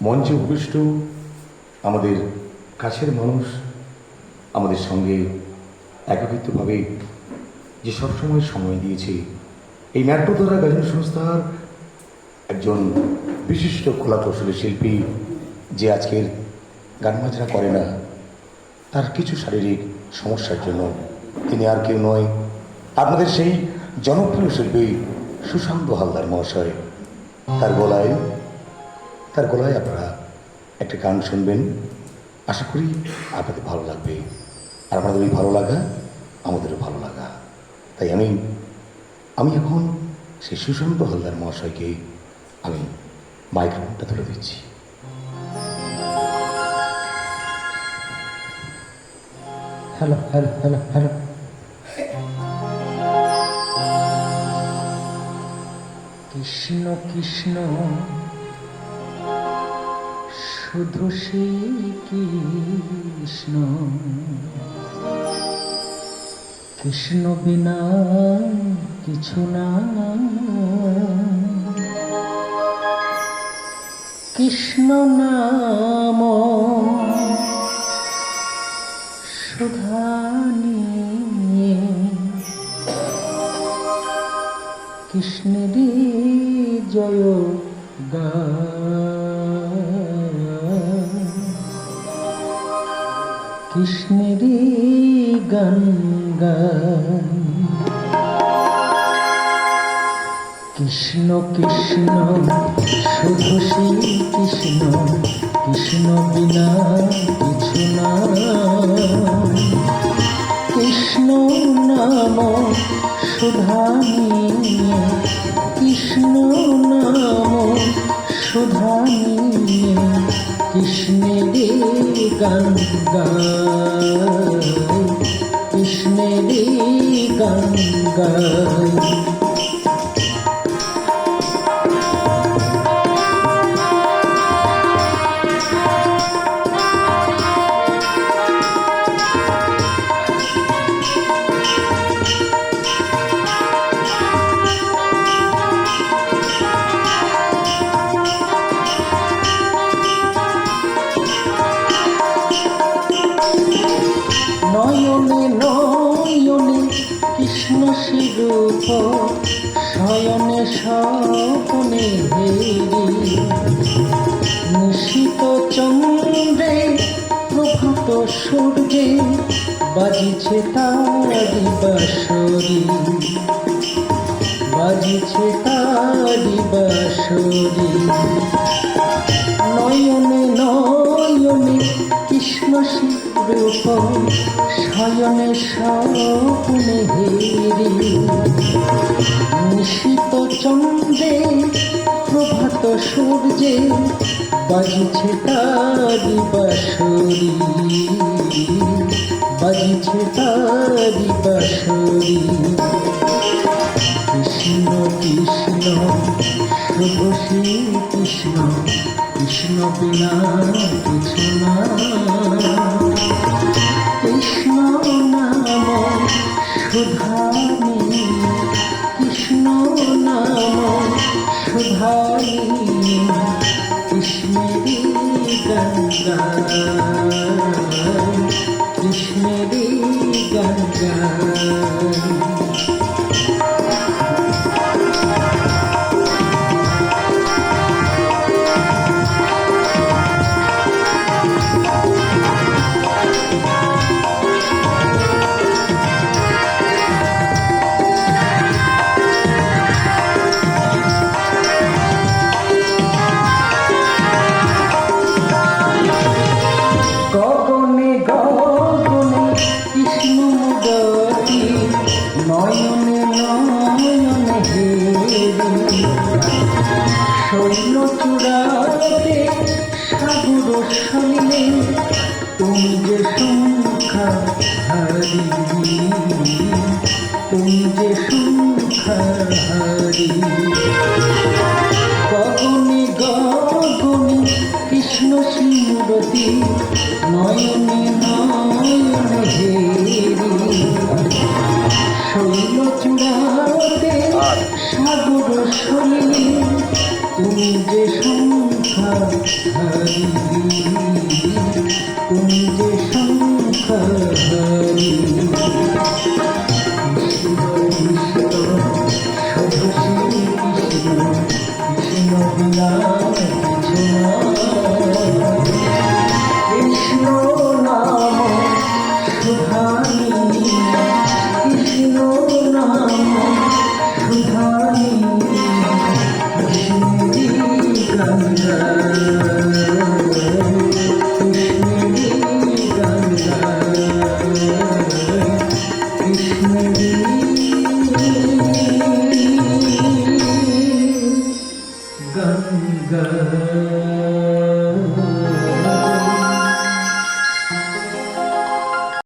মঞ্চে উপবিষ্ট আমাদের কাছের মানুষ, আমাদের সঙ্গে একাকিত্বভাবে যে সবসময় সময় দিয়েছে, এই নাট্যধারা গাজন সংস্থার একজন বিশিষ্ট কলা কৌশলী শিল্পী, যে আজকের গান বাজনা করে না, তার কিছু শারীরিক সমস্যার জন্য তিনি আর কেউ নয়, আপনাদের সেই জনপ্রিয় শিল্পী সুশান্ত হালদার মহাশয়। তার গলায় আপনারা একটা গান শুনবেন, আশা করি আপনাদের ভালো লাগবে। আর আপনাদের ওই ভালো লাগা আমাদেরও ভালো লাগা। তাই আমি এখন সেই সুশান্ত হালদার মহাশয়কে আমি মাইক্রোফোনটা তুলে দিচ্ছি। Hello hello hello hello. Krishna Krishna শুধু সেই কৃষ্ণ, কৃষ্ণ বিনা কিছু না। কৃষ্ণ নাম সুধা নিয়ে কৃষ্ণেরই জয় কৃষ্ণেরই গান গান। কৃষ্ণ কৃষ্ণ শুধু সেই কৃষ্ণ, কৃষ্ণ বিনা কিছু না। কৃষ্ণ নাম সুধা নিয়ে, কৃষ্ণ নাম সুধা নিয়ে কৃষ্ণেরই গান গায়, কৃষ্ণেরই গান গায়। নয়নে নয়নে কৃষ্ণ স্বরূপ, শয়নে স্বপনে হেরি। নিশীত চন্দ্রে প্রভাত সূর্যে বাজিছে তারি বাঁশরি, বাজিছে তারি বাঁশরি। নয়নে নয়নে কৃষ্ণ রূপ, শয়নে স্বপ্নে হেরি। নিশীত চন্দ্রে প্রভাত সূর্যে বাজিছে তারি বাঁশরি, বাজিছে তারি বাঁশরি। কৃষ্ণ কৃষ্ণ শুধু শ্রী কৃষ্ণ, কৃষ্ণ বিনা কিছু না। কৃষ্ণ নাম সুধা নিয়ে, কৃষ্ণ নাম সুধা নিয়ে কৃষ্ণেরই গান গায়, কৃষ্ণেরই গান গায়। গগনে গগনে কৃষ্ণ মুদতি, নয়নে নয়নে হেরি। শৈল চূড়াতে সাগর সলিলে তুমি যে সংখ্যা হারি, তুমি যে সংখ্যা হারি। গগনে গগনে কৃষ্ণ সিংহতি, নয়নে নয়নে হেরি। শৈল চূড়াতে সাগর সলিলে তুমি যে সংখ্যা হারি